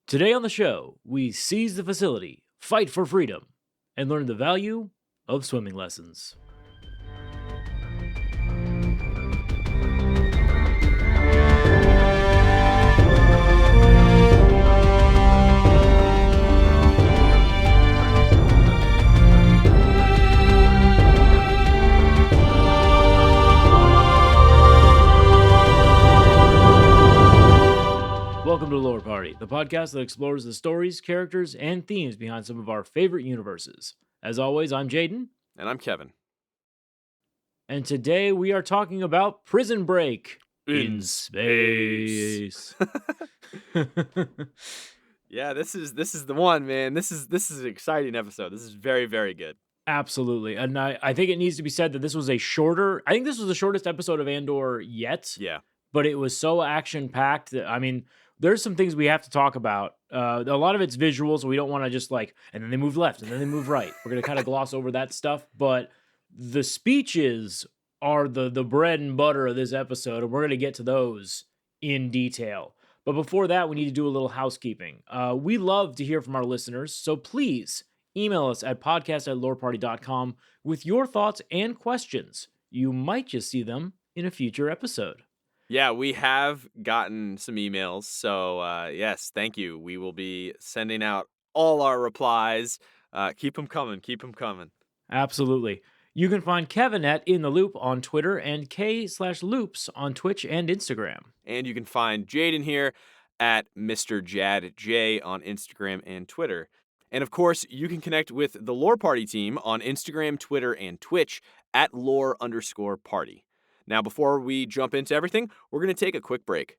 Today on the show, we seize the facility, fight for freedom, and learn the value of swimming lessons. Welcome to Lore Party, the podcast that explores the stories, characters, and themes behind some of our favorite universes. As always, I'm Jaden. And I'm Kevin. And today we are talking about Prison Break In space. Yeah, this is the one, man. This is an exciting episode. This is very, very good. Absolutely. And I think it needs to be said that this was the shortest episode of Andor yet. Yeah. But it was so action-packed that, there's some things we have to talk about. A lot of it's visuals, so we don't want to just and then they move left, and then they move right. We're going to kind of gloss over that stuff, but the speeches are the bread and butter of this episode, and we're going to get to those in detail. But before that, we need to do a little housekeeping. We love to hear from our listeners, so please email us at podcast@loreparty.com with your thoughts and questions. You might just see them in a future episode. Yeah, we have gotten some emails, so yes, thank you. We will be sending out all our replies. Keep them coming. Keep them coming. Absolutely. You can find Kevin at In The Loop on Twitter and K/Loops on Twitch and Instagram. And you can find Jaden here at Mr. Jad J on Instagram and Twitter. And of course, you can connect with the Lore Party team on Instagram, Twitter, and Twitch at lore_party. Now, before we jump into everything, we're going to take a quick break.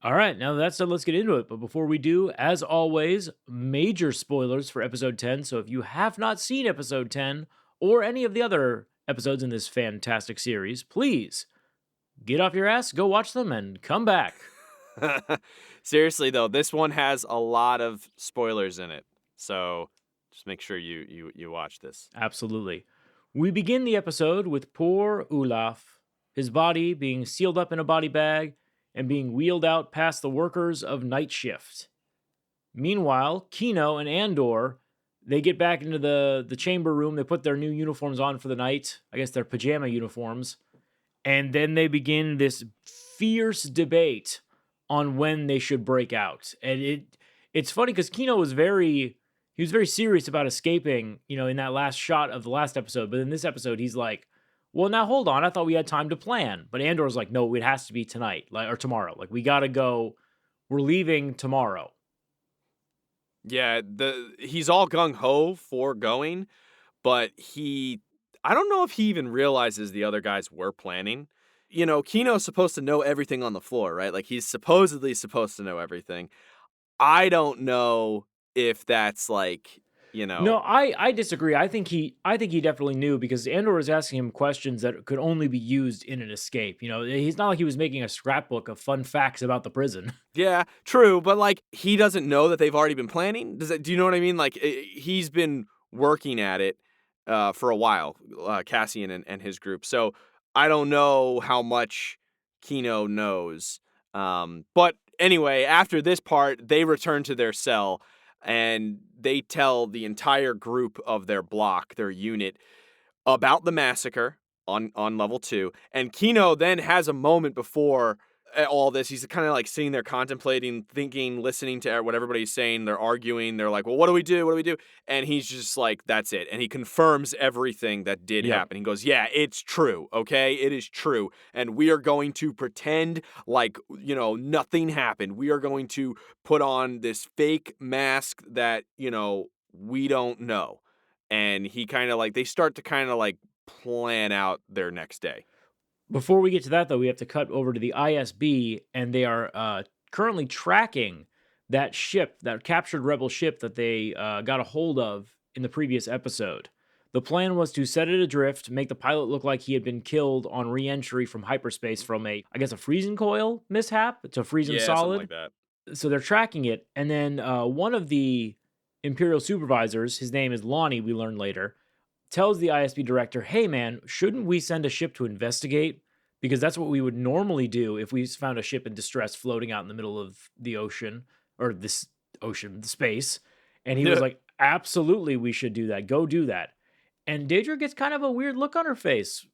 All right, now that's said, let's get into it. But before we do, as always, major spoilers for episode 10. So if you have not seen episode 10 or any of the other episodes in this fantastic series, please get off your ass, go watch them, and come back. Seriously, though, this one has a lot of spoilers in it. So just make sure you watch this. Absolutely. We begin the episode with poor Olaf, his body being sealed up in a body bag and being wheeled out past the workers of night shift. Meanwhile, Kino and Andor, they get back into the chamber room. They put their new uniforms on for the night. I guess their pajama uniforms. And then they begin this fierce debate on when they should break out. And it's funny because Kino was very serious about escaping, in that last shot of the last episode. But in this episode, he's like, well, now hold on. I thought we had time to plan. But Andor's like, no, it has to be tonight, or tomorrow. We got to go. We're leaving tomorrow. Yeah, he's all gung-ho for going, but I don't know if he even realizes the other guys were planning. Kino's supposed to know everything on the floor, right? He's supposedly supposed to know everything. I don't know if that's No, I disagree. I think he definitely knew because Andor was asking him questions that could only be used in an escape. He's not like he was making a scrapbook of fun facts about the prison. Yeah, true, but he doesn't know that they've already been planning. Do you know what I mean? He's been working at it for a while, Cassian and his group. So I don't know how much Kino knows. But anyway, after this part, they return to their cell. And they tell the entire group of their block, their unit, about the massacre on level 2. And Kino then has a moment before all this. He's kind of sitting there contemplating, thinking, listening to what everybody's saying. They're arguing. They're like, well, what do we do? What do we do? And he's just like, that's it. And he confirms everything that did happen. He goes, yeah, it's true. Okay, it is true. And we are going to pretend like, nothing happened. We are going to put on this fake mask that, we don't know. And he kind of they start to kind of plan out their next day. Before we get to that, though, we have to cut over to the ISB, and they are currently tracking that ship, that captured rebel ship that they got a hold of in the previous episode. The plan was to set it adrift, make the pilot look like he had been killed on re-entry from hyperspace from a freezing coil mishap to freeze him solid. Something like that. So they're tracking it, and then one of the Imperial supervisors, his name is Lonnie, we learn later, tells the ISB director, hey man, shouldn't we send a ship to investigate? because that's what we would normally do if we found a ship in distress floating out in the middle of the ocean or this ocean, the space. And he was like, absolutely, we should do that. Go do that. And Daedra gets kind of a weird look on her face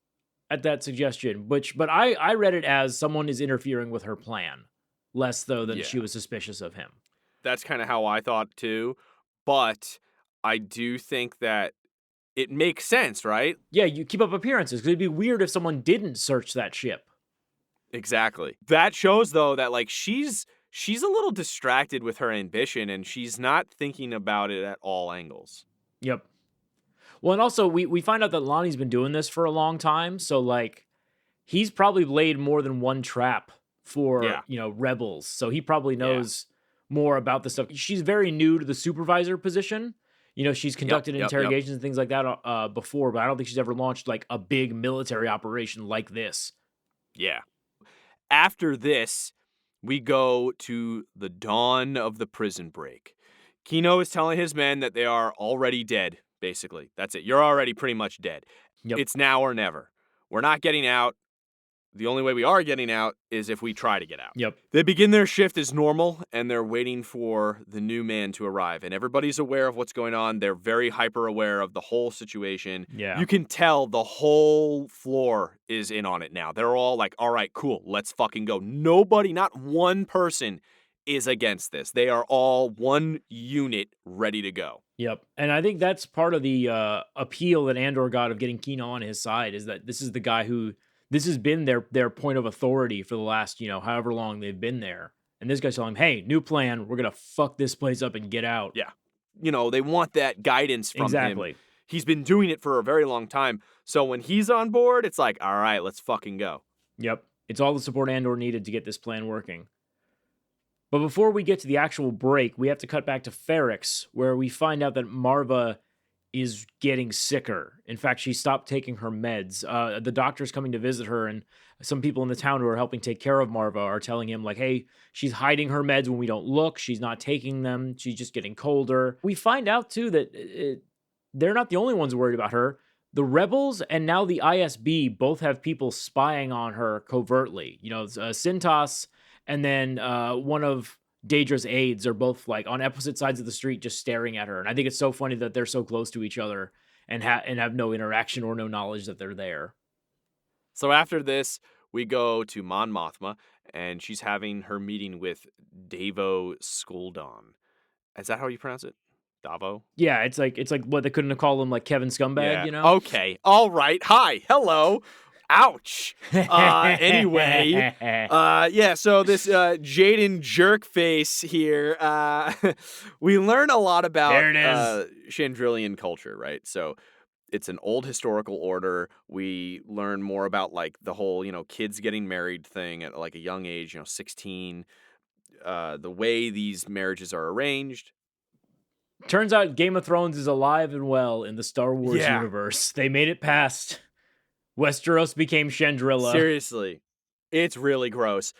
at that suggestion, but I read it as someone is interfering with her plan, less though than she Yeah. was suspicious of him. That's kind of how I thought too. But I do think that it makes sense, right? Yeah, you keep up appearances because it'd be weird if someone didn't search that ship. Exactly. That shows though that like she's a little distracted with her ambition and she's not thinking about it at all angles. Yep. Well, and also we find out that Lonnie's been doing this for a long time, so like he's probably laid more than one trap for, Yeah. rebels. So he probably Yeah. knows more about this stuff. She's very new to the supervisor position. She's conducted Yep. interrogations and things like that before, but I don't think she's ever launched like a big military operation like this. Yeah. After this, we go to the dawn of the prison break. Kino is telling his men that they are already dead, basically. That's it. You're already pretty much dead. Yep. It's now or never. We're not getting out. The only way we are getting out is if we try to get out. Yep. They begin their shift as normal, and they're waiting for the new man to arrive. And everybody's aware of what's going on. They're very hyper aware of the whole situation. Yeah. You can tell the whole floor is in on it now. They're all like, all right, cool, let's fucking go. Nobody, not one person is against this. They are all one unit ready to go. Yep. And I think that's part of the appeal that Andor got of getting Kino on his side is that this is the guy who this has been their point of authority for the last, however long they've been there. And this guy's telling him, hey, new plan. We're going to fuck this place up and get out. Yeah. They want that guidance from him. Exactly. He's been doing it for a very long time. So when he's on board, it's like, all right, let's fucking go. Yep. It's all the support Andor needed to get this plan working. But before we get to the actual break, we have to cut back to Ferrix, where we find out that Marva is getting sicker. In fact, she stopped taking her meds. The doctor's coming to visit her, and some people in the town who are helping take care of Marva are telling him, like, hey, she's hiding her meds when we don't look. She's not taking them. She's just getting colder. We find out, too, that they're not the only ones worried about her. The rebels and now the ISB both have people spying on her covertly. Cintas and then one of Daedra's aides are both like on opposite sides of the street just staring at her. And I think it's so funny that they're so close to each other and have no interaction or no knowledge that they're there. So after this, we go to Mon Mothma, and she's having her meeting with Davo Sculdon. Is that how you pronounce it? Davo? Yeah, it's like what they couldn't have called him like Kevin Scumbag, Okay. All right. Hi. Hello. Ouch. Anyway, so this Jaden Jerkface here, we learn a lot about There it is. Chandrillian culture, right? So it's an old historical order. We learn more about like the whole, kids getting married thing at like a young age, 16, the way these marriages are arranged. Turns out Game of Thrones is alive and well in the Star Wars universe. They made it past. Westeros became Chandrilla. Seriously, it's really gross.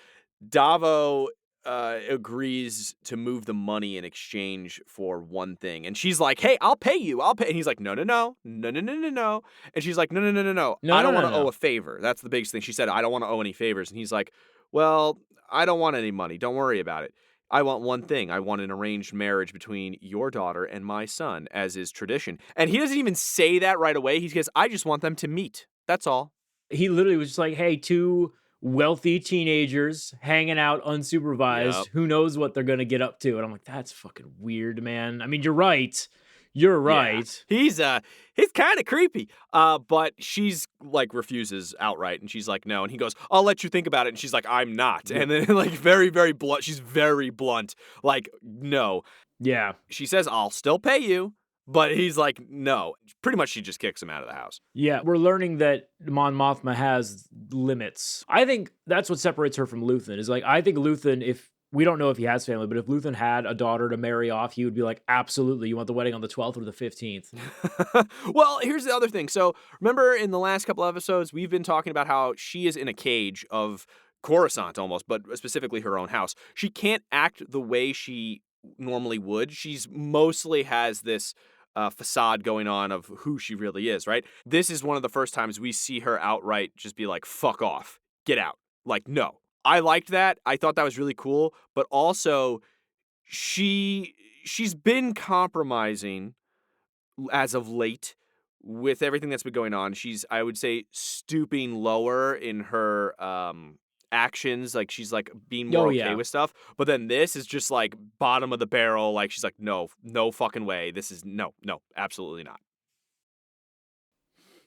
Davo agrees to move the money in exchange for one thing. And she's like, hey, I'll pay you. And he's like, no. And she's like, no. I don't want to owe a favor. That's the biggest thing. She said, I don't want to owe any favors. And he's like, well, I don't want any money. Don't worry about it. I want one thing. I want an arranged marriage between your daughter and my son, as is tradition. And he doesn't even say that right away. He says, I just want them to meet. That's all. He literally was just like, hey, two wealthy teenagers hanging out unsupervised. Yep. Who knows what they're going to get up to? And I'm like, that's fucking weird, man. I mean, you're right. You're right. Yeah. He's kind of creepy. But she's like refuses outright. And she's like, no. And he goes, I'll let you think about it. And she's like, I'm not. And then like very, very blunt. She's very blunt. Like, no. Yeah. She says, I'll still pay you. But he's like, no. Pretty much she just kicks him out of the house. Yeah, we're learning that Mon Mothma has limits. I think that's what separates her from Luthen. Is like, I think Luthen, if we don't know if he has family, but if Luthen had a daughter to marry off, he would be like, absolutely, you want the wedding on the 12th or the 15th? Well, here's the other thing. So remember in the last couple episodes, we've been talking about how she is in a cage of Coruscant almost, but specifically her own house. She can't act the way she normally would. She's mostly has this facade going on of who she really is, right? This is one of the first times we see her outright just be like, fuck off. get out. Like, no. I liked that. I thought that was really cool. But also, she's been compromising as of late with everything that's been going on. She's, I would say, stooping lower in her actions. Like, she's like being more Oh okay yeah. with stuff. But then this is just like bottom of the barrel. Like, she's like, no, no fucking way. This is no, absolutely not.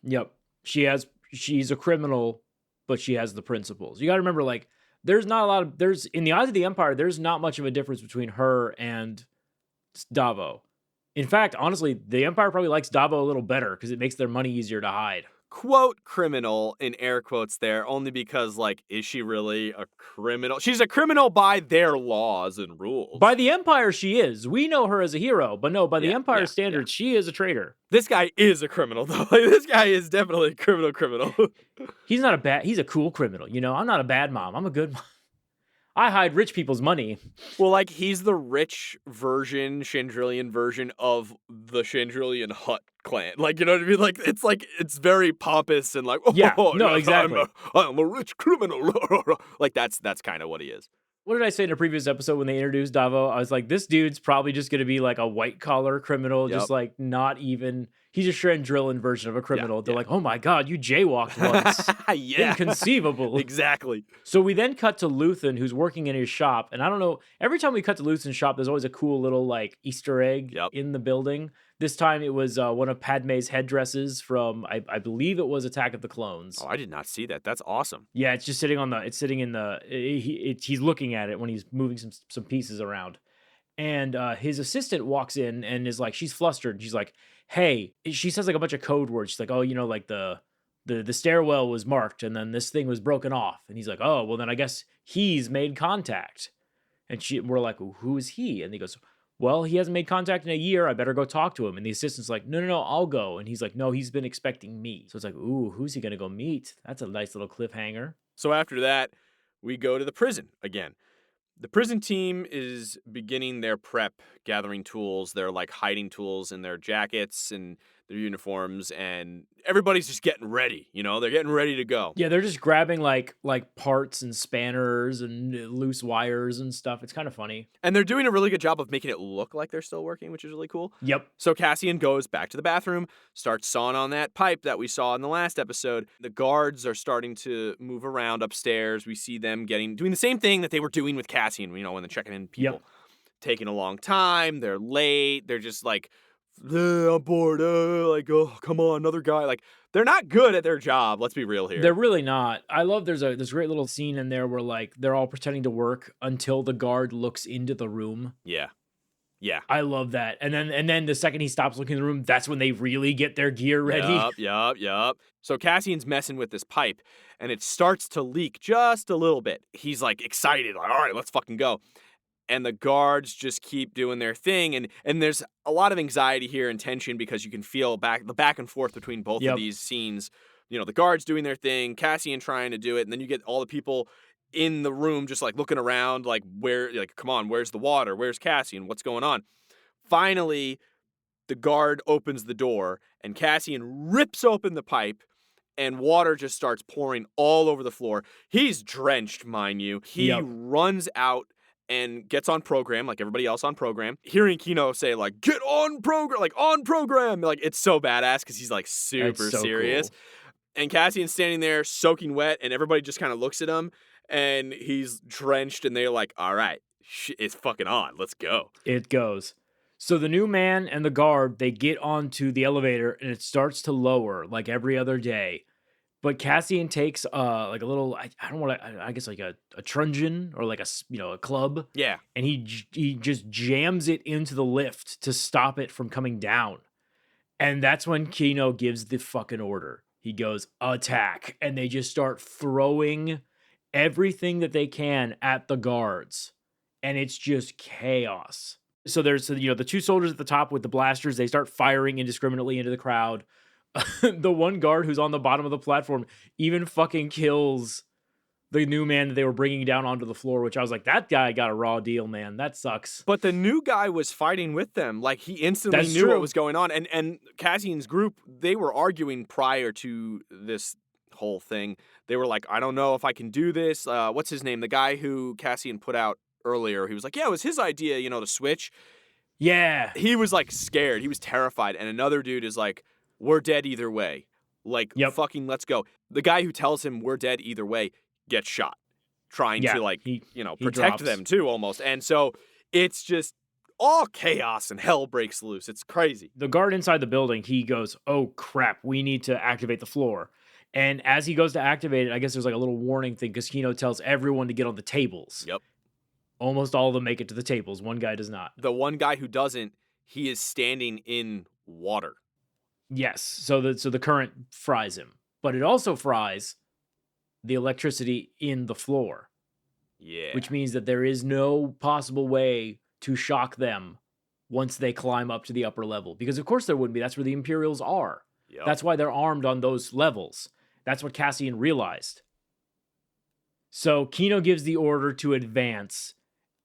Yep. She's a criminal, but she has the principles. You got to remember, like, there's not a lot of there's in the eyes of the Empire, there's not much of a difference between her and Davo. In fact, honestly, the Empire probably likes Davo a little better because it makes their money easier to hide. Quote criminal in air quotes there, only because, like, is she really a criminal? She's a criminal by their laws and rules. By the Empire, she is. We know her as a hero, but no, by the Empire standards, she is a traitor. This guy is a criminal, though. Like, this guy is definitely a criminal. He's not a bad. He's a cool criminal. You know, I'm not a bad mom. I'm a good mom. I hide rich people's money. Well, like, he's the rich version, Chandrillian version of the Chandrillian Hutt clan. Like, you know what I mean? Like, it's very pompous and like, oh, Yeah, no, yes, exactly. I'm a rich criminal. Like, that's kind of what he is. What did I say in a previous episode when they introduced Davo? I was like, this dude's probably just going to be like a white collar criminal, just like not even. He's a Chandrillan version of a criminal. They're like, oh my God, you jaywalked once. Yeah. Inconceivable. Exactly. So we then cut to Luthen, who's working in his shop. And I don't know, every time we cut to Luthen's shop, there's always a cool little like Easter egg in the building. This time it was one of Padme's headdresses from, I believe it was Attack of the Clones. Oh, I did not see that. That's awesome. Yeah, it's just sitting in the, he's looking at it when he's moving some pieces around. And his assistant walks in and is like, she's flustered. She's like, hey, she says like a bunch of code words. She's like, oh, you know, like the stairwell was marked and then this thing was broken off. And he's like, oh, well then I guess he's made contact. And we're like, well, who is he? And he goes, well, he hasn't made contact in a year. I better go talk to him. And the assistant's like, no, I'll go. And he's like, no, he's been expecting me. So it's like, ooh, who's he going to go meet? That's a nice little cliffhanger. So after that, we go to the prison again. The prison team is beginning their prep, gathering tools. They're like hiding tools in their jackets and their uniforms, and everybody's just getting ready. You know, they're getting ready to go. Yeah, they're just grabbing like parts and spanners and loose wires and stuff. It's kind of funny. And they're doing a really good job of making it look like they're still working, which is really cool. Yep. So Cassian goes back to the bathroom, starts sawing on that pipe that we saw in the last episode. The guards are starting to move around upstairs. We see them doing the same thing that they were doing with Cassian, you know, when they're checking in people. Yep. Taking a long time. They're late. They're just like, I'm bored. Like, oh, come on, another guy. Like, they're not good at their job. Let's be real here. They're really not. I love there's this great little scene in there where like they're all pretending to work until the guard looks into the room. Yeah. I love that. And then the second he stops looking in the room, that's when they really get their gear ready. Yup. So Cassian's messing with this pipe and it starts to leak just a little bit. He's like excited, like, all right, let's fucking go. And the guards just keep doing their thing. And there's a lot of anxiety here and tension because you can feel the back and forth between both of these scenes. You know, the guards doing their thing, Cassian trying to do it, and then you get all the people in the room just like looking around, like, come on, where's the water? Where's Cassian? What's going on? Finally, the guard opens the door and Cassian rips open the pipe and water just starts pouring all over the floor. He's drenched, mind you. He runs out and gets on program, like everybody else on program. Hearing Kino say, like, get on program, like, on program. Like, it's so badass because he's, like, super serious. Cool. And Cassian's standing there soaking wet, and everybody just kind of looks at him, and he's drenched, and they're like, all right, it's fucking on. Let's go. It goes. So the new man and the guard, they get onto the elevator, and it starts to lower like every other day. But Cassian takes like a little, I guess like a truncheon or like a club. Yeah. And he just jams it into the lift to stop it from coming down. And that's when Kino gives the fucking order. He goes, attack. And they just start throwing everything that they can at the guards. And it's just chaos. So there's, the two soldiers at the top with the blasters. They start firing indiscriminately into the crowd. The one guard who's on the bottom of the platform even fucking kills the new man that they were bringing down onto the floor, which I was like, that guy got a raw deal, man. That sucks. But the new guy was fighting with them. Like, he instantly knew what was going on. And Cassian's group, they were arguing prior to this whole thing. They were like, I don't know if I can do this. What's his name? The guy who Cassian put out earlier. He was like, yeah, it was his idea, to switch. Yeah. He was like scared. He was terrified. And another dude is like, we're dead either way. Like, Yep. fucking let's go. The guy who tells him we're dead either way gets shot, trying Yeah, to like, he protect drops. them too almost. And so it's just all chaos and hell breaks loose. It's crazy. The guard inside the building, he goes, oh crap, we need to activate the floor. And as he goes to activate it, I guess there's like a little warning thing because Kino tells everyone to get on the tables. Yep. Almost all of them make it to the tables. One guy does not. The one guy who doesn't, he is standing in water. Yes. So the current fries him. But it also fries the electricity in the floor. Yeah. Which means that there is no possible way to shock them once they climb up to the upper level. Because of course there wouldn't be. That's where the Imperials are. Yep. That's why they're armed on those levels. That's what Cassian realized. So Kino gives the order to advance,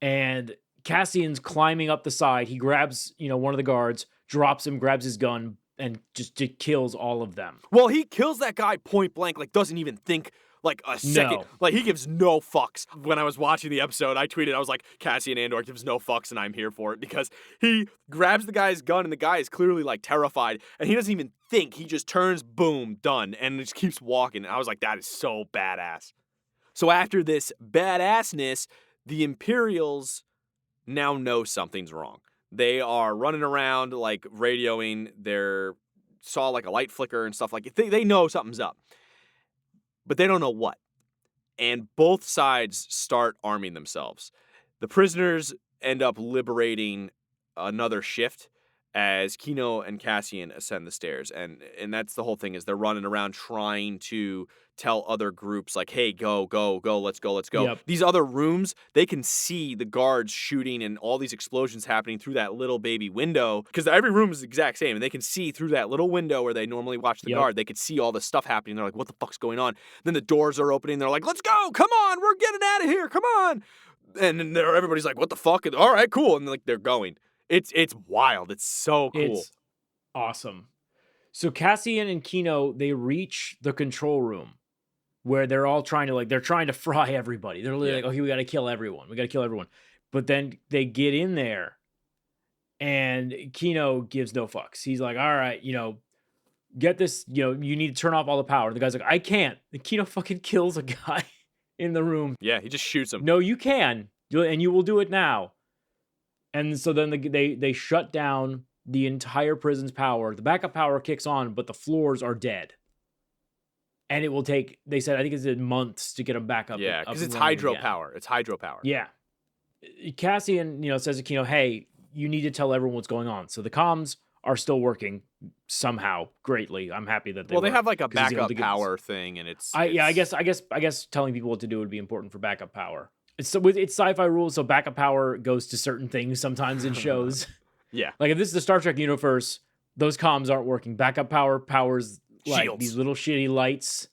and Cassian's climbing up the side. He grabs, one of the guards, drops him, grabs his gun, and just kills all of them. Well, he kills that guy point blank, like doesn't even think like a second. No. Like he gives no fucks. When I was watching the episode, I tweeted, I was like, Cassian Andor gives no fucks, and I'm here for it, because he grabs the guy's gun, and the guy is clearly like terrified, and he doesn't even think. He just turns, boom, done, and just keeps walking. And I was like, that is so badass. So after this badassness, the Imperials now know something's wrong. They are running around like radioing. Saw like a light flicker and stuff like they know something's up, but they don't know what. And both sides start arming themselves. The prisoners end up liberating another shift as Kino and Cassian ascend the stairs. And that's the whole thing, is they're running around trying to tell other groups like, hey, go, let's go. Yep. These other rooms, they can see the guards shooting and all these explosions happening through that little baby window, because every room is the exact same, and they can see through that little window where they normally watch the guard. They could see all the stuff happening. They're like, what the fuck's going on? Then the doors are opening. They're like, let's go, come on, we're getting out of here, come on. And then everybody's like, what the fuck? All right, cool. And like they're going. It's wild. It's so cool. It's awesome. So Cassian and Kino, they reach the control room where they're all trying to fry everybody. They're like, okay, we got to kill everyone. But then they get in there and Kino gives no fucks. He's like, all right, get this, you need to turn off all the power. The guy's like, I can't. And Kino fucking kills a guy in the room. Yeah, he just shoots him. No, you can. And you will do it now. And so then they shut down the entire prison's power. The backup power kicks on, but the floors are dead. And it will take, they said, I think it's months to get them back up. Yeah, because it's hydropower. It's hydropower. Yeah. Cassian, says to Kino, hey, you need to tell everyone what's going on. So the comms are still working somehow greatly. I'm happy that they they have like a backup power thing, and I guess telling people what to do would be important for backup power. It's sci-fi rules, so backup power goes to certain things sometimes in shows. Yeah. Like if this is the Star Trek universe, those comms aren't working. Backup power powers like shields. These little shitty lights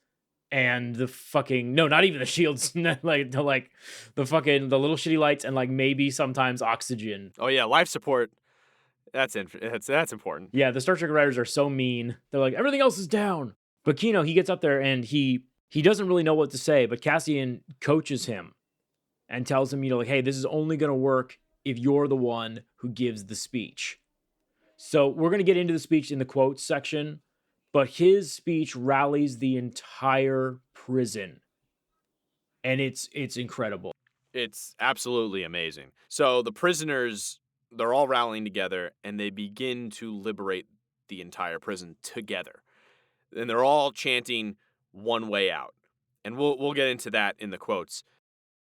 and the fucking not even the shields, like the little shitty lights and like maybe sometimes oxygen. Oh yeah, life support. That's important. Yeah, the Star Trek writers are so mean. They're like, everything else is down. But Kino, he gets up there and he doesn't really know what to say, but Cassian coaches him and tells him, like, hey, this is only going to work if you're the one who gives the speech. So we're going to get into the speech in the quotes section, but his speech rallies the entire prison. And it's incredible. It's absolutely amazing. So the prisoners, they're all rallying together, and they begin to liberate the entire prison together. And they're all chanting one way out. And we'll get into that in the quotes.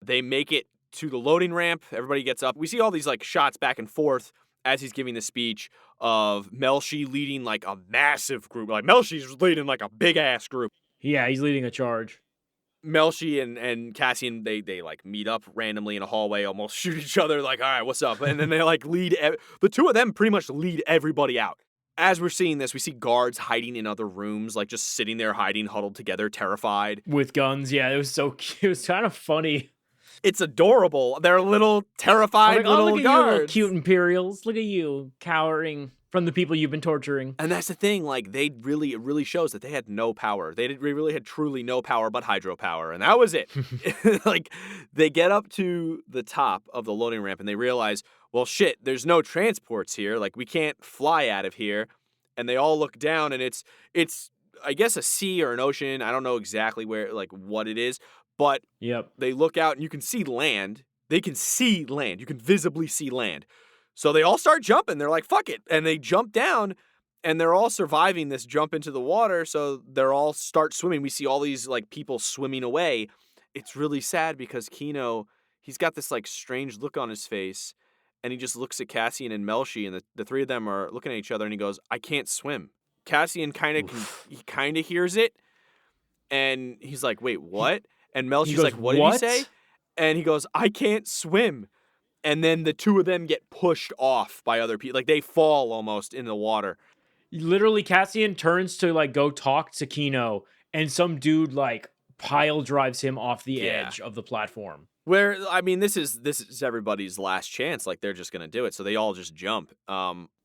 They make it to the loading ramp. Everybody gets up. We see all these like shots back and forth as he's giving the speech of Melshi leading like a massive group. Like Melshi's leading like a big ass group. Yeah, he's leading a charge. Melshi and Cassian, they like meet up randomly in a hallway, almost shoot each other like, all right, what's up? And then they like the two of them pretty much lead everybody out. As we're seeing this, we see guards hiding in other rooms, like just sitting there hiding, huddled together, terrified. With guns, yeah, it was so cute. It was kind of funny. It's adorable. They're little terrified like, little look at guards. You, little cute Imperials. Look at you, cowering. from the people you've been torturing. And that's the thing, like, it really shows that they had no power. They really had truly no power but hydropower, and that was it. Like, they get up to the top of the loading ramp, and they realize, well, shit, there's no transports here. Like, we can't fly out of here. And they all look down, and it's I guess, a sea or an ocean. I don't know exactly where, like, what it is, but Yep. they look out, and you can see land. They can see land. You can visibly see land. So they all start jumping. They're like, fuck it. And they jump down, and they're all surviving this jump into the water. So they're all start swimming. We see all these, like, people swimming away. It's really sad because Kino, he's got this, like, strange look on his face, and he just looks at Cassian and Melshi, and the three of them are looking at each other, and he goes, I can't swim. Cassian kind of hears it, and he's like, wait, what? And Melshi's goes, like, what did he say? And he goes, I can't swim. And then the two of them get pushed off by other people. Like, they fall almost in the water. Literally, Cassian turns to, like, go talk to Kino, and some dude, like, pile drives him off the edge of the platform. Where, I mean, this is everybody's last chance. Like, they're just going to do it. So they all just jump.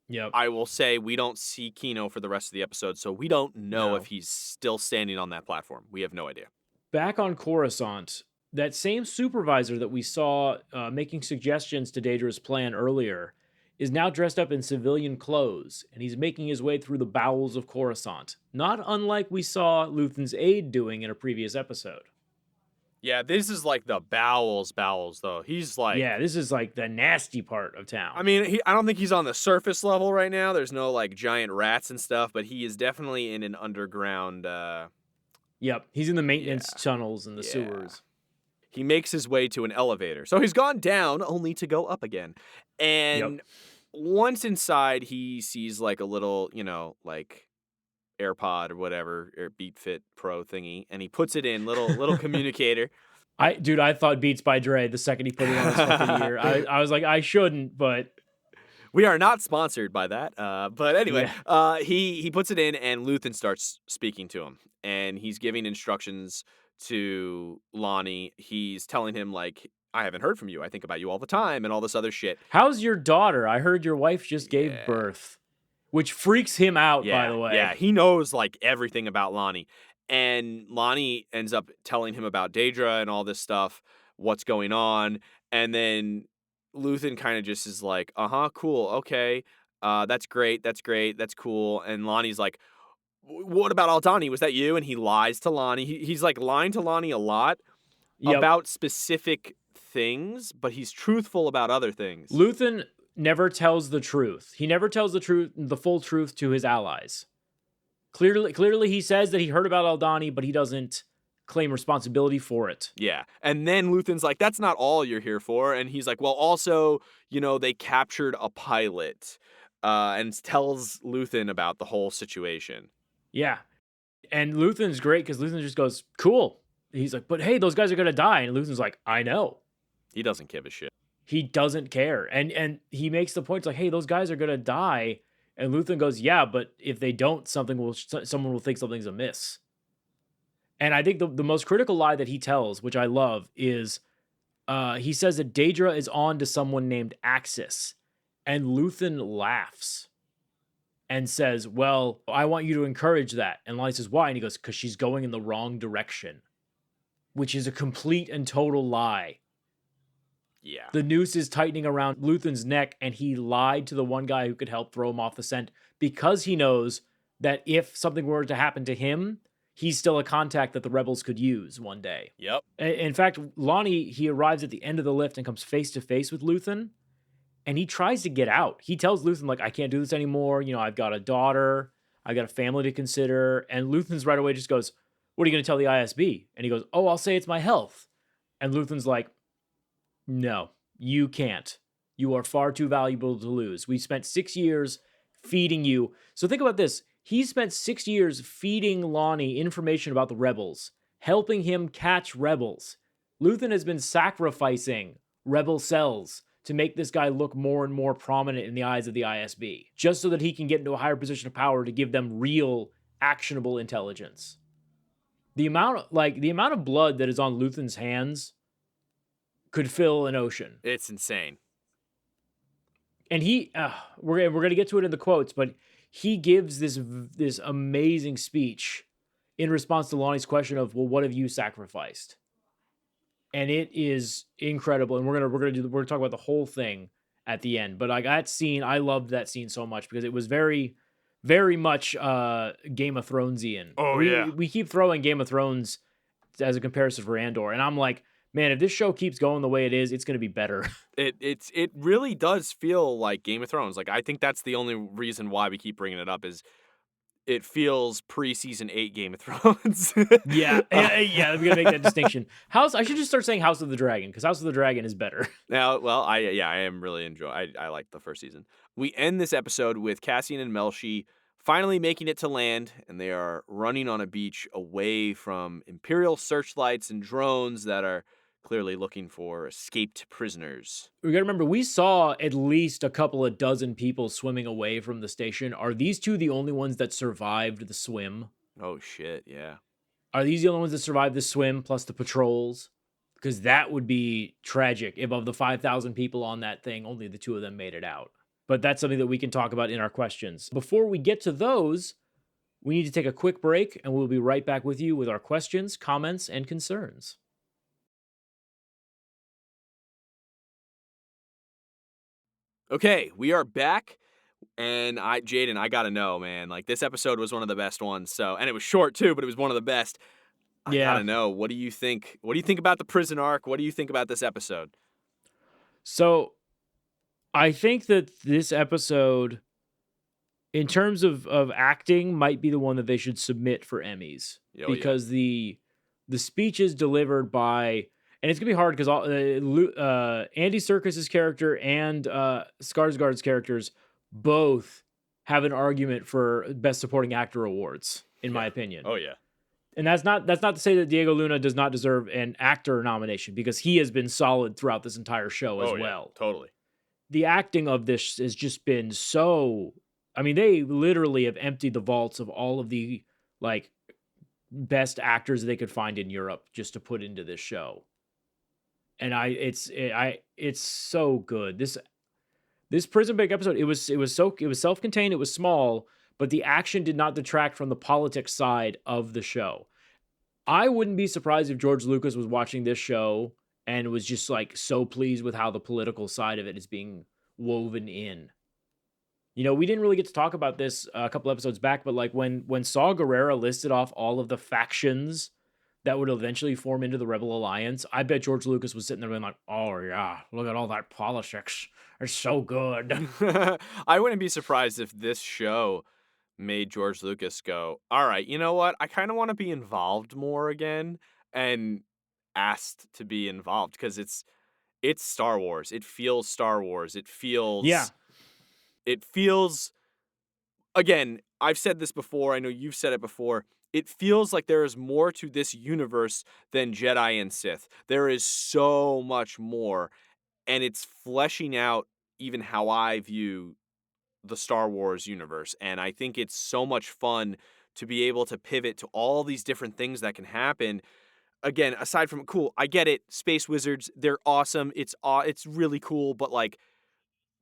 Yep. I will say we don't see Kino for the rest of the episode, so we don't know if he's still standing on that platform. We have no idea. Back on Coruscant, that same supervisor that we saw making suggestions to Daedra's plan earlier is now dressed up in civilian clothes, and he's making his way through the bowels of Coruscant, not unlike we saw Luthen's aide doing in a previous episode. Yeah, this is like the bowels, though. He's like... Yeah, this is like the nasty part of town. I mean, I don't think he's on the surface level right now. There's no, like, giant rats and stuff, but he is definitely in an underground... Yep, he's in the maintenance tunnels and the sewers. He makes his way to an elevator. So he's gone down only to go up again. And once inside, he sees, like, a little, like... AirPod or whatever, or Beat Fit Pro thingy, and he puts it in, little communicator. I thought Beats by Dre the second he put it on his fucking ear. I was like, I shouldn't, but we are not sponsored by that. But anyway, he puts it in, and Luthen starts speaking to him, and he's giving instructions to Lonnie. He's telling him, like, I haven't heard from you. I think about you all the time, and all this other shit. How's your daughter? I heard your wife just gave birth. Which freaks him out, by the way. Yeah, he knows, like, everything about Lonnie. And Lonnie ends up telling him about Daedra and all this stuff, what's going on. And then Luthen kind of just is like, cool, okay. That's great, that's cool. And Lonnie's like, what about Aldhani? Was that you? And he lies to Lonnie. He's, like, lying to Lonnie a lot about specific things, but he's truthful about other things. Luthen never tells the truth. He never tells the full truth to his allies. Clearly he says that he heard about Aldhani, but he doesn't claim responsibility for it. Yeah. And then Luthen's like, that's not all you're here for. And he's like, well, also, they captured a pilot, and tells Luthen about the whole situation. Yeah. And Luthen's great because Luthen just goes, cool. He's like, but hey, those guys are going to die. And Luthen's like, I know. He doesn't give a shit. He doesn't care. And he makes the point, like, hey, those guys are going to die. And Luthen goes, yeah, but if they don't, someone will think something's amiss. And I think the most critical lie that he tells, which I love, is he says that Daedra is on to someone named Axis. And Luthen laughs and says, well, I want you to encourage that. And Lonnie says, why? And he goes, because she's going in the wrong direction. Which is a complete and total lie. Yeah. The noose is tightening around Luthen's neck, and he lied to the one guy who could help throw him off the scent because he knows that if something were to happen to him, he's still a contact that the rebels could use one day. Yep. In fact, Lonnie, he arrives at the end of the lift and comes face to face with Luthen, and he tries to get out. He tells Luthen, like, I can't do this anymore. I've got a daughter. I've got a family to consider. And Luthen's right away just goes, what are you going to tell the ISB? And he goes, oh, I'll say it's my health. And Luthen's like, no, you can't. You are far too valuable to lose. We spent 6 years feeding you. So think about this. He spent 6 years feeding Lonnie information about the rebels, helping him catch rebels. Luthen has been sacrificing rebel cells to make this guy look more and more prominent in the eyes of the ISB, just so that he can get into a higher position of power to give them real, actionable intelligence. The amount of blood that is on Luthen's hands could fill an ocean. It's insane. And we're gonna get to it in the quotes, but he gives this amazing speech in response to Lonnie's question of, well, what have you sacrificed? And it is incredible. And we're gonna talk about the whole thing at the end. But like that scene, I loved that scene so much because it was very, very much Game of Thronesian. Oh, yeah. We keep throwing Game of Thrones as a comparison for Andor, and I'm like, man, if this show keeps going the way it is, it's gonna be better. It really does feel like Game of Thrones. Like, I think that's the only reason why we keep bringing it up is it feels pre-season 8 Game of Thrones. Yeah, Uh, yeah. I'm gonna make that distinction. I should just start saying House of the Dragon because House of the Dragon is better. Now, well, I am really I like the first season. We end this episode with Cassian and Melshi finally making it to land, and they are running on a beach away from Imperial searchlights and drones that are clearly looking for escaped prisoners. We gotta remember, we saw at least a couple of dozen people swimming away from the station. Are these two the only ones that survived the swim? Oh shit, yeah. Are these the only ones that survived the swim plus the patrols? Because that would be tragic if of the 5,000 people on that thing, only the two of them made it out. But that's something that we can talk about in our questions. Before we get to those, we need to take a quick break, and we'll be right back with you with our questions, comments, and concerns. Okay, we are back. And Jaden, I gotta know, man. Like, this episode was one of the best ones. So, and it was short too, but it was one of the best. I Yeah. gotta know. What do you think? What do you think about the prison arc? What do you think about this episode? So I think that this episode, in terms of acting, might be the one that they should submit for Emmys Oh, because the speeches delivered by, and it's gonna be hard because Andy Serkis's character and Skarsgård's characters both have an argument for best supporting actor awards, in my opinion. Oh yeah. And that's not to say that Diego Luna does not deserve an actor nomination because he has been solid throughout this entire show as well. Totally. The acting of this has just been so, I mean, they literally have emptied the vaults of all of the like best actors they could find in Europe just to put into this show. And it's so good. This Prison Break episode, it was self-contained, it was small, but the action did not detract from the politics side of the show. I wouldn't be surprised if George Lucas was watching this show and was just like so pleased with how the political side of it is being woven in. You know, we didn't really get to talk about this a couple episodes back, but like when Saw Gerrera listed off all of the factions that would eventually form into the Rebel Alliance, I bet George Lucas was sitting there being like, "Oh yeah, look at all that politics. It's so good." I wouldn't be surprised if this show made George Lucas go, all right, you know what? I kind of want to be involved more again, and asked to be involved because it's Star Wars. It feels Star Wars. Yeah. It feels, again, I've said this before. I know you've said it before. It feels like there is more to this universe than Jedi and Sith. There is so much more, and it's fleshing out even how I view the Star Wars universe. And I think it's so much fun to be able to pivot to all these different things that can happen. Again, aside from cool, I get it. Space wizards, they're awesome. It's really cool, but like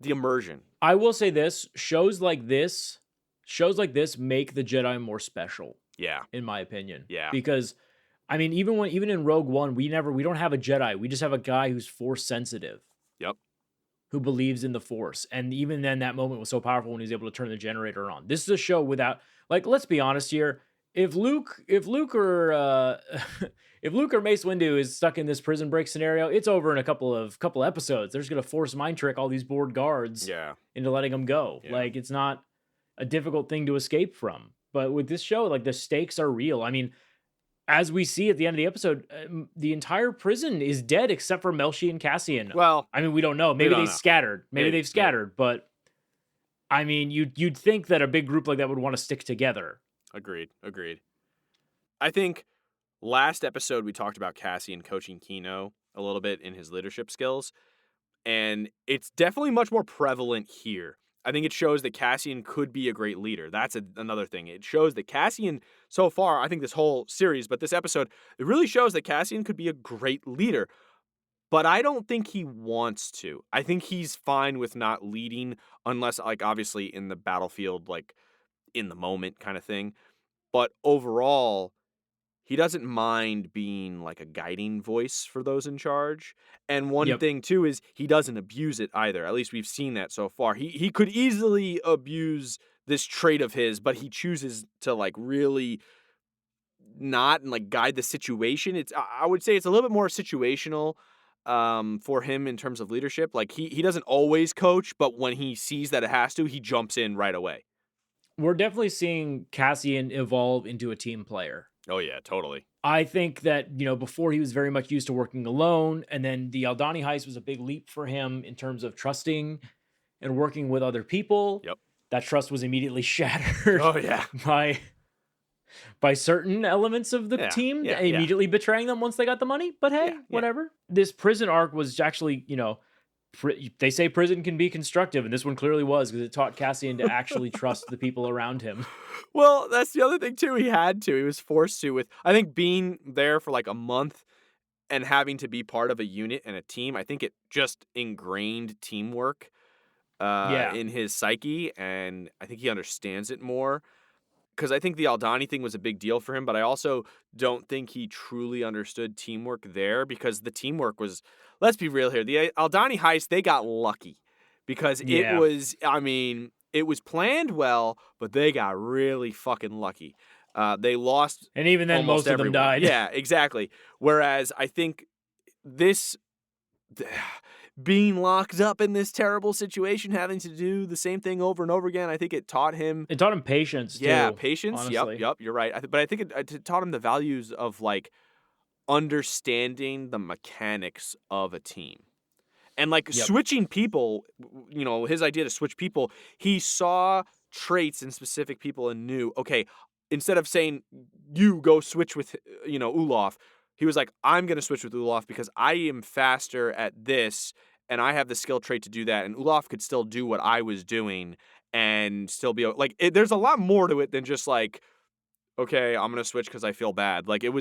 the immersion. I will say this, shows like this make the Jedi more special, Yeah. in my opinion. Yeah. Because I mean, even in Rogue One, we don't have a Jedi. We just have a guy who's force sensitive. Yep. Who believes in the Force. And even then, that moment was so powerful when he was able to turn the generator on. This is a show without, like, let's be honest here. If Luke or if Luke or Mace Windu is stuck in this prison break scenario, it's over in a couple episodes. They're just gonna force mind trick all these bored guards into letting them go. Yeah. Like, it's not a difficult thing to escape from. But with this show, like, the stakes are real. I mean, as we see at the end of the episode, the entire prison is dead except for Melshi and Cassian. Well, I mean, we don't know. Maybe don't they know. scattered. Maybe they've scattered. But I mean, you'd think that a big group like that would want to stick together. Agreed. I think last episode we talked about Cassian coaching Kino a little bit in his leadership skills, and it's definitely much more prevalent here. I think it shows that Cassian could be a great leader. That's another thing. It shows that Cassian, so far, I think this whole series, but this episode, it really shows that Cassian could be a great leader. but I don't think he wants to. I think he's fine with not leading unless, like, obviously in the battlefield, like, in the moment kind of thing. But overall, he doesn't mind being like a guiding voice for those in charge. And one Yep. thing too is he doesn't abuse it either. At least we've seen that so far. He could easily abuse this trait of his, but he chooses to like really not and like guide the situation. I would say it's a little bit more situational for him in terms of leadership. Like he doesn't always coach, but when he sees that it has to, he jumps in right away. We're definitely seeing Cassian evolve into a team player. Oh yeah, totally. I think that, before he was very much used to working alone, and then the Aldani heist was a big leap for him in terms of trusting and working with other people. Yep. That trust was immediately shattered Oh yeah. by by certain elements of the Yeah. team, Yeah. Yeah. immediately betraying them once they got the money. But hey, Yeah. Yeah. whatever. This prison arc was actually, they say prison can be constructive, and this one clearly was because it taught Cassian to actually trust the people around him. Well, that's the other thing too. He had to. He was forced to. With I think being there for like a month and having to be part of a unit and a team. I think it just ingrained teamwork Yeah. in his psyche, and I think he understands it more. Because I think the Aldani thing was a big deal for him, but I also don't think he truly understood teamwork there because the teamwork was, let's be real here, the Aldani heist, they got lucky because it Yeah. was, I mean, it was planned well, but they got really fucking lucky. They lost And even then, almost most of them everyone. died. Yeah, exactly. Whereas I think this being locked up in this terrible situation, having to do the same thing over and over again, I think it taught him It taught him patience, yeah, too, patience. honestly. Yep, you're right. But I think it taught him the values of like understanding the mechanics of a team. And like Yep. switching people, his idea to switch people, he saw traits in specific people and knew, okay, instead of saying you go switch with, Olaf, he was like, I'm going to switch with Olaf because I am faster at this and I have the skill trait to do that. And Olaf could still do what I was doing and still be like, there's a lot more to it than just like, okay, I'm going to switch because I feel bad. Like there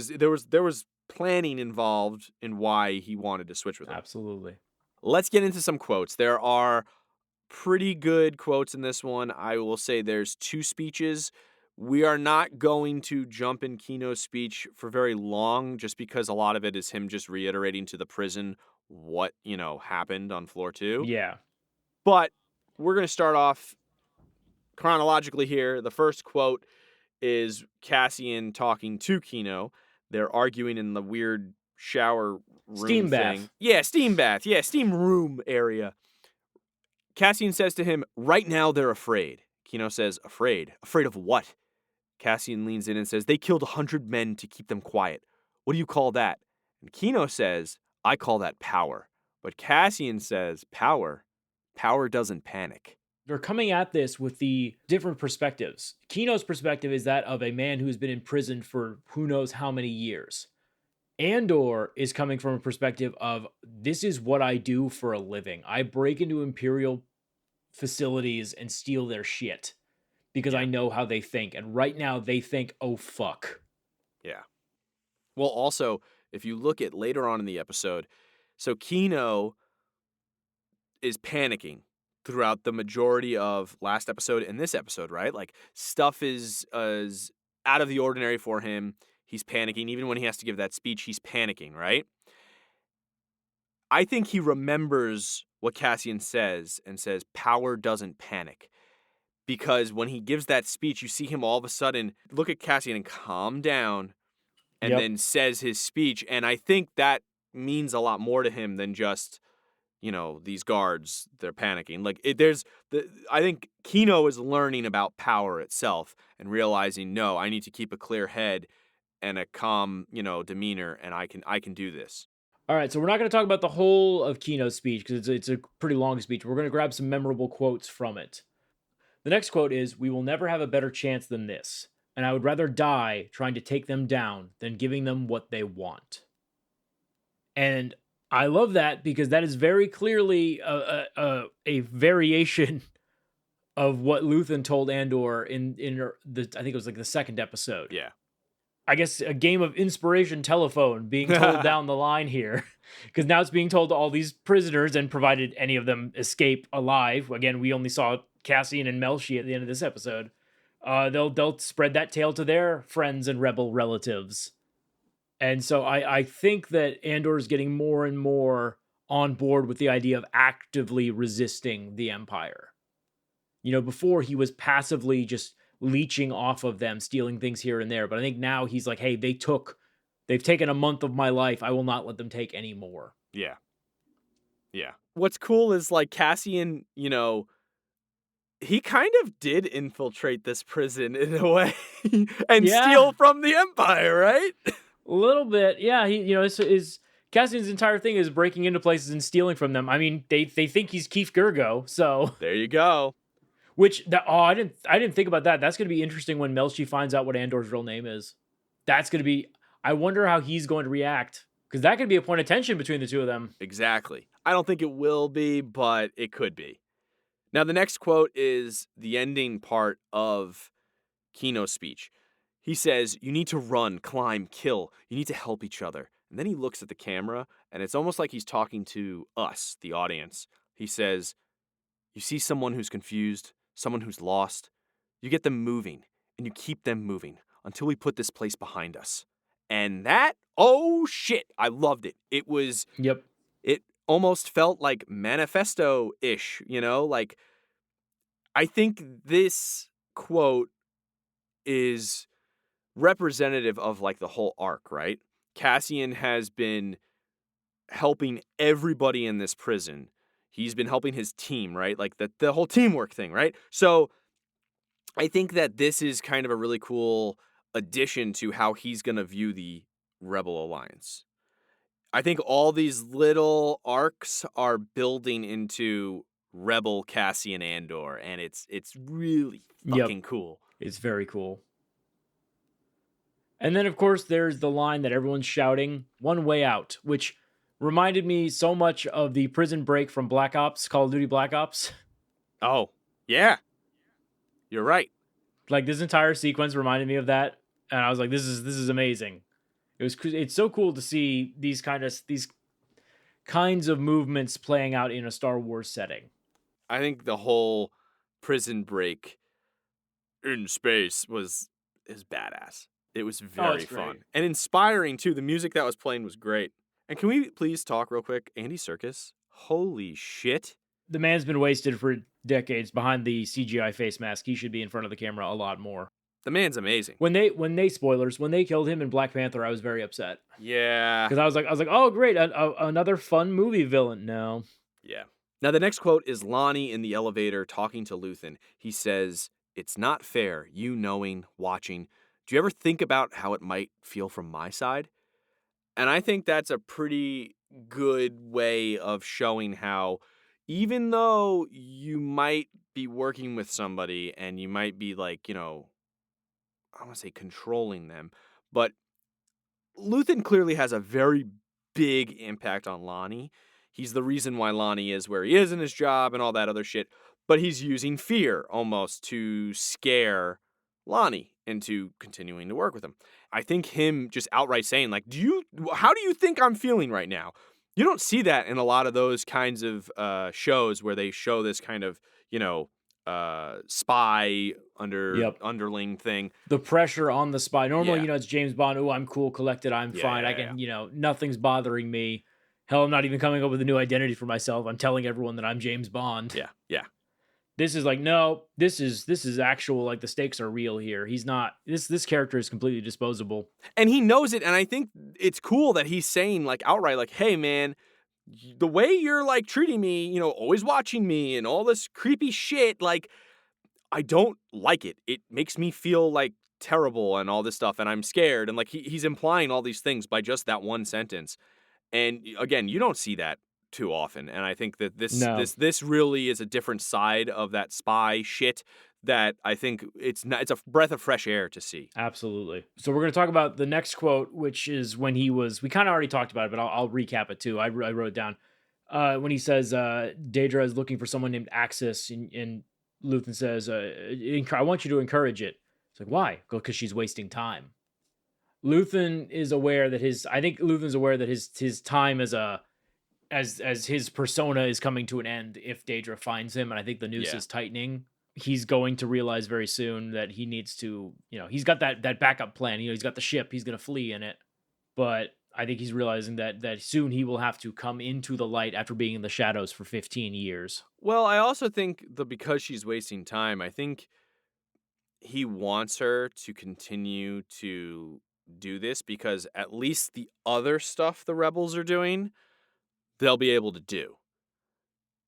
was planning involved in why he wanted to switch with him. Absolutely. Let's get into some quotes. There are pretty good quotes in this one. I will say there's 2 speeches. We are not going to jump in Kino's speech for very long just because a lot of it is him just reiterating to the prison what, happened on floor 2. Yeah. But we're going to start off chronologically here. The first quote is Cassian talking to Kino. They're arguing in the weird shower room Steam bath. thing. Yeah, steam bath. Yeah, steam room area. Cassian says to him, right now they're afraid. Kino says, afraid? Afraid of what? Cassian leans in and says, they killed 100 men to keep them quiet. What do you call that? And Kino says, I call that power. But Cassian says, power? Power doesn't panic. They're coming at this with the different perspectives. Kino's perspective is that of a man who's been in prison for who knows how many years. Andor is coming from a perspective of this is what I do for a living. I break into Imperial facilities and steal their shit because I know how they think. And right now they think, oh, fuck. Yeah. Well, also, if you look at later on in the episode, so Kino is panicking throughout the majority of last episode and this episode, right? Like stuff is out of the ordinary for him. He's panicking. Even when he has to give that speech, he's panicking, right? I think he remembers what Cassian says and says, power doesn't panic. Because when he gives that speech, you see him all of a sudden look at Cassian and calm down and then says his speech. And I think that means a lot more to him than just, these guards, they're panicking. Like I think Kino is learning about power itself and realizing, no, I need to keep a clear head and a calm, demeanor, and I can do this. All right, so we're not going to talk about the whole of Kino's speech because it's a pretty long speech. We're going to grab some memorable quotes from it. The next quote is, we will never have a better chance than this, and I would rather die trying to take them down than giving them what they want. And I love that because that is very clearly a variation of what Luthen told Andor in I think it was like the second episode. Yeah. I guess, a game of inspiration telephone being told down the line here, because now it's being told to all these prisoners, and provided any of them escape alive. Again, we only saw Cassian and Melshi at the end of this episode. They'll spread that tale to their friends and rebel relatives. And so I think that Andor is getting more and more on board with the idea of actively resisting the Empire. Before he was passively just leeching off of them, stealing things here and there. But I think now he's like, hey, they've taken a month of my life. I will not let them take any more. Yeah. Yeah. What's cool is like Cassian, he kind of did infiltrate this prison in a way and Yeah. steal from the Empire, right? A little bit. Yeah. His Cassian's entire thing is breaking into places and stealing from them. I mean, they think he's Keith Gergo, so There you go. I didn't think about that. That's going to be interesting when Melchi finds out what Andor's real name is. That's going to be. I wonder how he's going to react, because that could be a point of tension between the two of them. Exactly. I don't think it will be, but it could be. Now, the next quote is the ending part of Kino's speech. He says, "You need to run, climb, kill. You need to help each other." And then he looks at the camera, and it's almost like he's talking to us, the audience. He says, "You see someone who's confused, someone who's lost. You get them moving, and you keep them moving until we put this place behind us." And that, oh shit, I loved it. Yep. It almost felt like manifesto-ish, like I think this quote is representative of like the whole arc, right? Cassian has been helping everybody in this prison. He's been helping his team, right? Like the whole teamwork thing, right? So I think that this is kind of a really cool addition to how he's going to view the Rebel Alliance. I think all these little arcs are building into Rebel Cassian Andor, and it's really fucking cool. It's very cool. And then, of course, there's the line that everyone's shouting, "One way out," which reminded me so much of the prison break from Black Ops, Call of Duty Black Ops. Oh, yeah. You're right. Like, this entire sequence reminded me of that, and I was like, this is amazing. It's so cool to see these kinds of movements playing out in a Star Wars setting. I think the whole prison break in space is badass. It was very fun. Great. And inspiring, too. The music that was playing was great. And can we please talk real quick? Andy Serkis? Holy shit. The man's been wasted for decades behind the CGI face mask. He should be in front of the camera a lot more. The man's amazing. When they killed him in Black Panther, I was very upset. Yeah. Because I was like, oh great, another fun movie villain. No. Yeah. Now the next quote is Lonnie in the elevator talking to Luthen. He says, "It's not fair, you knowing, watching. Do you ever think about how it might feel from my side?" And I think that's a pretty good way of showing how, even though you might be working with somebody and you might be like, I want to say controlling them, but Luthen clearly has a very big impact on Lonnie. He's the reason why Lonnie is where he is in his job and all that other shit, but he's using fear almost to scare Lonnie into continuing to work with him. I think him just outright saying, like, how do you think I'm feeling right now? You don't see that in a lot of those kinds of shows where they show this kind of, spy underling thing. The pressure on the spy. Normally, it's James Bond. Oh, I'm cool, collected. I'm fine. I can, nothing's bothering me. Hell, I'm not even coming up with a new identity for myself. I'm telling everyone that I'm James Bond. Yeah. This is like, no, this is actual, like, the stakes are real here. He's not, this character is completely disposable. And he knows it, and I think it's cool that he's saying, like, outright, like, hey, man, the way you're, like, treating me, always watching me and all this creepy shit, like, I don't like it. It makes me feel, like, terrible and all this stuff, and I'm scared. And, like, he's implying all these things by just that one sentence. And, again, you don't see that too often, and I think that this really is a different side of that spy shit that I think it's a breath of fresh air to see. Absolutely. So we're going to talk about the next quote, which is when we kind of already talked about it, but I'll recap it too. I wrote it down. When he says Daedra is looking for someone named Axis, and Luthen says, I want you to encourage it. It's like, why? Because she's wasting time. Luthen is aware that I think Luthen's aware that his time as his persona is coming to an end if Daedra finds him, and I think the noose Yeah. is tightening. He's going to realize very soon that he needs to, he's got that backup plan. He's got the ship, he's going to flee in it. But I think he's realizing that soon he will have to come into the light after being in the shadows for 15 years. Well, I also think that because she's wasting time, I think he wants her to continue to do this because at least the other stuff the rebels are doing, they'll be able to do.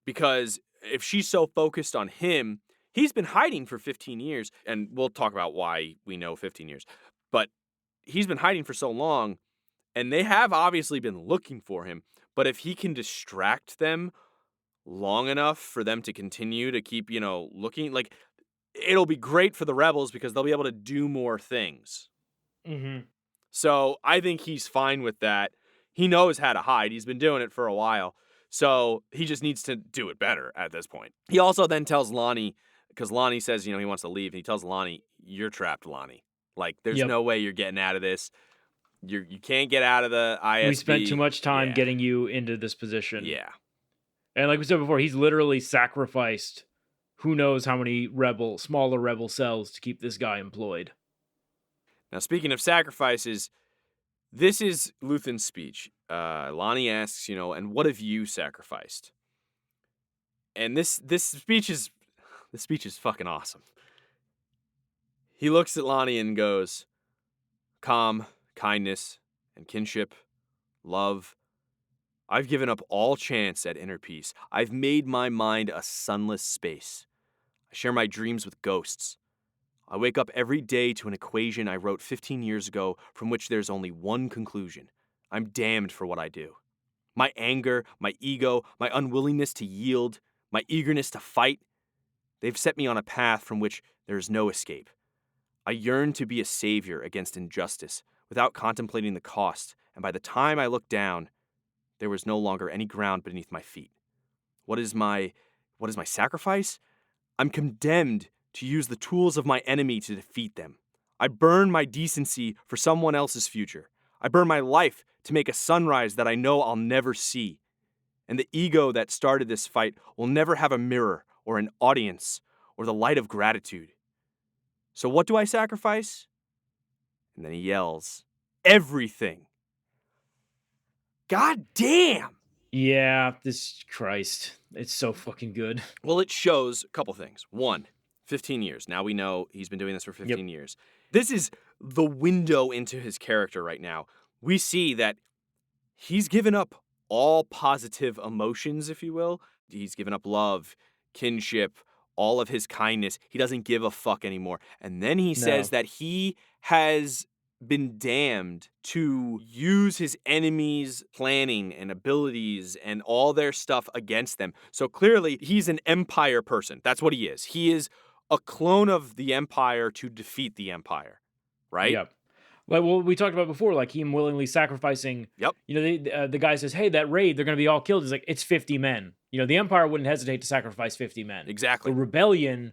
Because if she's so focused on him, he's been hiding for 15 years, and we'll talk about why we know 15 years. But he's been hiding for so long, and they have obviously been looking for him. But if he can distract them long enough for them to continue to keep, looking, like, it'll be great for the rebels because they'll be able to do more things. Mm-hmm. So I think he's fine with that. He knows how to hide. He's been doing it for a while. So he just needs to do it better at this point. He also then tells Lonnie, because Lonnie says, he wants to leave. And he tells Lonnie, you're trapped, Lonnie. Like, there's Yep. no way you're getting out of this. You can't get out of the ISB. We spent too much time getting you into this position. Yeah. And like we said before, he's literally sacrificed who knows how many smaller rebel cells to keep this guy employed. Now, speaking of sacrifices, this is Luthen's speech. Lonnie asks, and what have you sacrificed? And this speech is fucking awesome. He looks at Lonnie and goes, calm, kindness, and kinship, love. I've given up all chance at inner peace. I've made my mind a sunless space. I share my dreams with ghosts. I wake up every day to an equation I wrote 15 years ago from which there's only one conclusion. I'm damned for what I do. My anger, my ego, my unwillingness to yield, my eagerness to fight, they've set me on a path from which there is no escape. I yearn to be a savior against injustice without contemplating the cost, and by the time I looked down, there was no longer any ground beneath my feet. What is my sacrifice? I'm condemned to use the tools of my enemy to defeat them. I burn my decency for someone else's future. I burn my life to make a sunrise that I know I'll never see. And the ego that started this fight will never have a mirror or an audience or the light of gratitude. So what do I sacrifice? And then he yells, everything. God damn! Yeah, Christ. It's so fucking good. Well, it shows a couple things. One, 15 years. Now we know he's been doing this for 15 years. This is the window into his character right now. We see that he's given up all positive emotions, if you will. He's given up love, kinship, all of his kindness. He doesn't give a fuck anymore. And then he says that he has been damned to use his enemies' planning and abilities and all their stuff against them. So clearly, he's an Empire person. That's what he is. He is a clone of the Empire to defeat the Empire, right? Yep. Like what we talked about before, like him willingly sacrificing. Yep. The guy says, "Hey, that raid, they're going to be all killed." He's like, "It's 50 men." The Empire wouldn't hesitate to sacrifice 50 men. Exactly. The rebellion.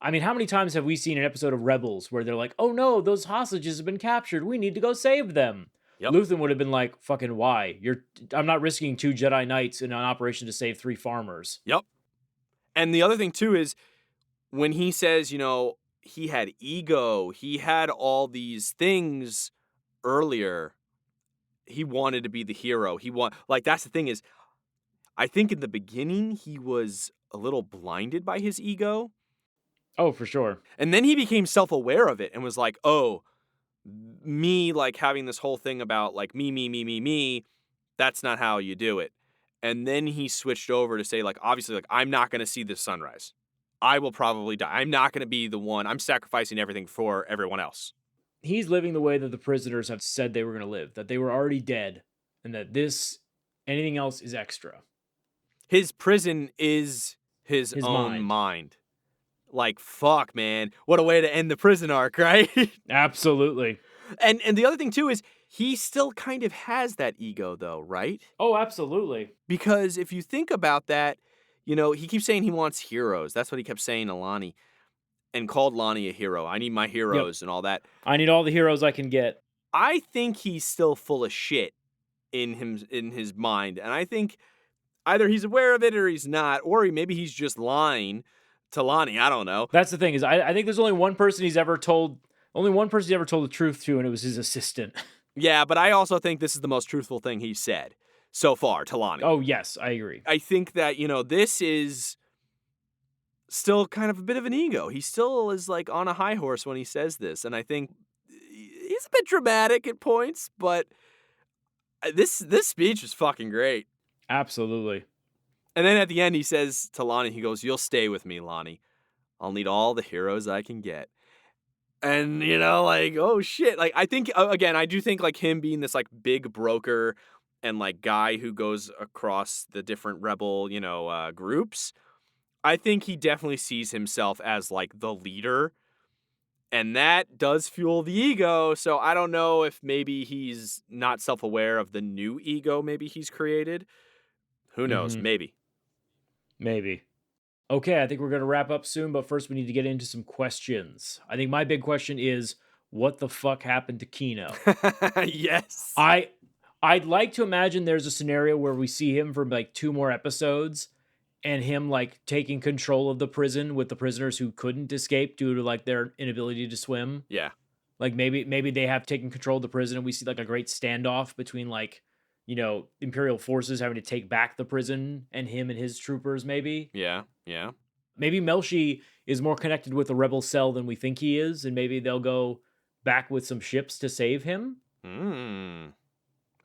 I mean, how many times have we seen an episode of Rebels where they're like, "Oh no, those hostages have been captured. We need to go save them." Yep. Luthen would have been like, "Fucking why? I'm not risking 2 Jedi Knights in an operation to save 3 farmers." Yep. And the other thing too is when he says, he had ego, he had all these things earlier. He wanted to be the hero. That's the thing is, I think in the beginning he was a little blinded by his ego. Oh, for sure. And then he became self-aware of it and was like, oh, me, like having this whole thing about like me, that's not how you do it. And then he switched over to say, like, obviously, like, I'm not going to see the sunrise. I will probably die. I'm not going to be the one. I'm sacrificing everything for everyone else. He's living the way that the prisoners have said they were going to live, that they were already dead, and that anything else is extra. His prison is his own mind. Like, fuck, man. What a way to end the prison arc, right? Absolutely. And the other thing, too, is he still kind of has that ego, though, right? Oh, absolutely. Because if you think about that, he keeps saying he wants heroes. That's what he kept saying to Lonnie and called Lonnie a hero. I need my heroes and all that. I need all the heroes I can get. I think he's still full of shit in his mind, and I think either he's aware of it or he's not, or maybe he's just lying to Lonnie. I don't know. That's the thing is I think there's only one person he's ever told the truth to, and it was his assistant. Yeah, but I also think this is the most truthful thing he's said so far to Lonnie. Oh, yes, I agree. I think that, this is still kind of a bit of an ego. He still is like on a high horse when he says this, and I think he's a bit dramatic at points, but this speech is fucking great. Absolutely. And then at the end he says to Lonnie, he goes, "You'll stay with me, Lonnie. I'll need all the heroes I can get." And like, oh shit. Like, I think again, I do think like him being this like big broker and like guy who goes across the different rebel, groups. I think he definitely sees himself as like the leader, and that does fuel the ego. So I don't know if maybe he's not self-aware of the new ego maybe he's created. Who knows? Mhm. Maybe. Maybe. Okay, I think we're going to wrap up soon, but first we need to get into some questions. I think my big question is, what the fuck happened to Kino? Yes. I'd like to imagine there's a scenario where we see him for like 2 more episodes and him like taking control of the prison with the prisoners who couldn't escape due to like their inability to swim. Yeah. Like maybe they have taken control of the prison and we see like a great standoff between like, Imperial forces having to take back the prison and him and his troopers maybe. Yeah. Yeah. Maybe Melshi is more connected with the rebel cell than we think he is, and maybe they'll go back with some ships to save him. Hmm.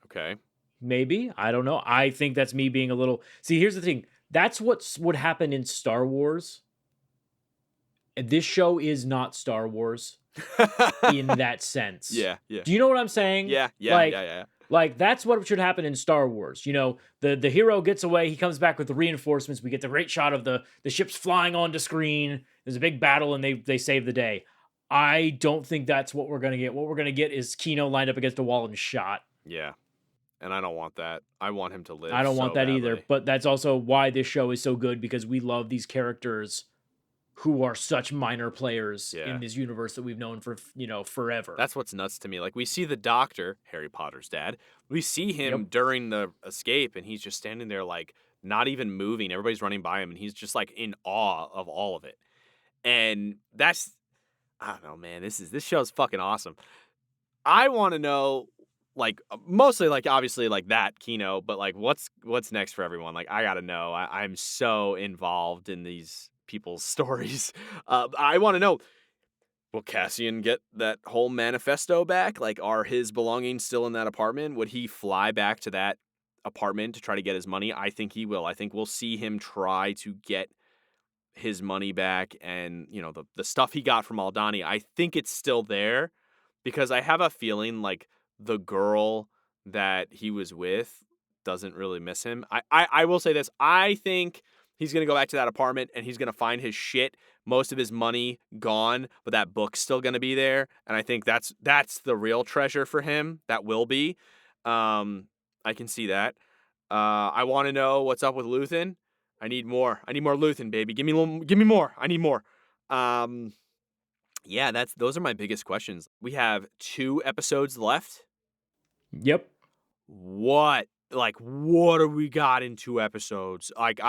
Okay. Maybe. I don't know. I think that's me being a little. See, here's the thing. That's what would happen in Star Wars. And this show is not Star Wars in that sense. Yeah. Yeah. Do you know what I'm saying? Yeah. Yeah. Like, yeah. Like, that's what should happen in Star Wars. The hero gets away, he comes back with the reinforcements. We get the great shot of the ships flying onto screen. There's a big battle, and they save the day. I don't think that's what we're going to get. What we're going to get is Kino lined up against a wall and shot. Yeah. And I don't want that. I want him to live. I don't want that either. Badly. But that's also why this show is so good, because we love these characters who are such minor players in this universe that we've known for, forever. That's what's nuts to me. Like, we see the Doctor, Harry Potter's dad. We see him during the escape, and he's just standing there, like, not even moving. Everybody's running by him, and he's just, like, in awe of all of it. And that's, I don't know, man. This show's fucking awesome. I want to know, like, mostly, like, obviously, like, that, Kino, but, like, what's next for everyone? Like, I gotta know. I'm so involved in these people's stories. I want to know, will Cassian get that whole manifesto back? Like, are his belongings still in that apartment? Would he fly back to that apartment to try to get his money? I think he will. I think we'll see him try to get his money back, and, the stuff he got from Aldani, I think it's still there, because I have a feeling like the girl that he was with doesn't really miss him. I will say this. I think he's going to go back to that apartment and he's going to find his shit, most of his money gone, but that book's still going to be there. And I think that's the real treasure for him. That will be. I can see that. I want to know what's up with Luthen. I need more. I need more Luthen, baby. Give me more. I need more. Yeah, those are my biggest questions. We have 2 episodes left. Yep. What do we got in 2 episodes? Like,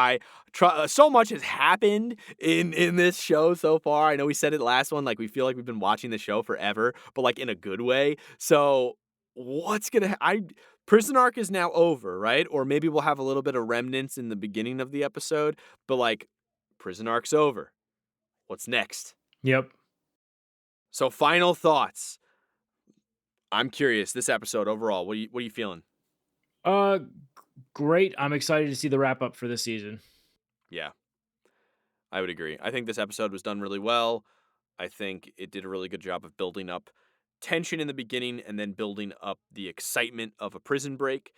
so much has happened in this show so far. I know we said it last one, like, we feel like we've been watching the show forever, but like in a good way. So what's gonna Prison arc is now over, right? Or maybe we'll have a little bit of remnants in the beginning of the episode, but like, prison arc's over. What's next? Yep. So, final thoughts. I'm curious, this episode overall, what are you feeling? Great. I'm excited to see the wrap up for this season. Yeah, I would agree. I think this episode was done really well. I think it did a really good job of building up tension in the beginning and then building up the excitement of a prison break.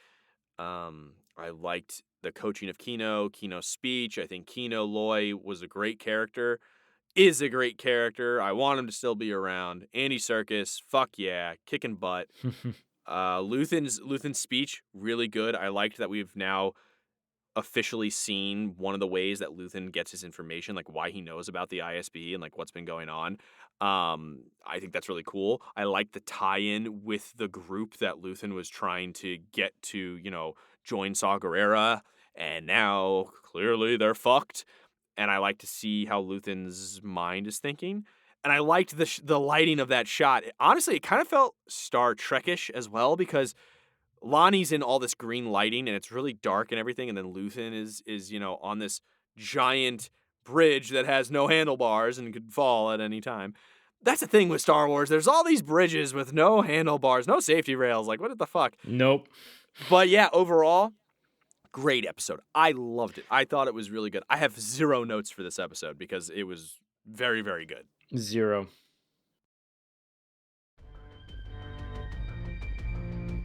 I liked the coaching of Kino's speech. I think Kino Loy was a great character, is a great character. I want him to still be around. Andy Serkis, fuck yeah, kicking butt. Luthen's speech, really good. I liked that we've now officially seen one of the ways that Luthen gets his information, like why he knows about the ISB and like what's been going on. I think that's really cool. I like the tie-in with the group that Luthen was trying to get to, join Saw Gerrera, and now clearly they're fucked. And I like to see how Luthen's mind is thinking. And I liked the lighting of that shot. Honestly, it kind of felt Star Trek-ish as well, because Lonnie's in all this green lighting and it's really dark and everything, and then Luthen is on this giant bridge that has no handlebars and could fall at any time. That's the thing with Star Wars. There's all these bridges with no handlebars, no safety rails. Like, what the fuck? Nope. But yeah, overall, great episode. I loved it. I thought it was really good. I have 0 notes for this episode because it was very, very good. 0.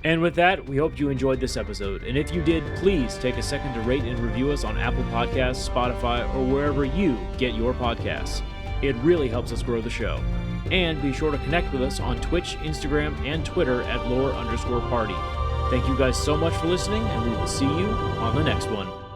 And with that, we hope you enjoyed this episode. And if you did, please take a second to rate and review us on Apple Podcasts, Spotify, or wherever you get your podcasts. It really helps us grow the show. And be sure to connect with us on Twitch, Instagram, and Twitter at lore_party. Thank you guys so much for listening, and we will see you on the next one.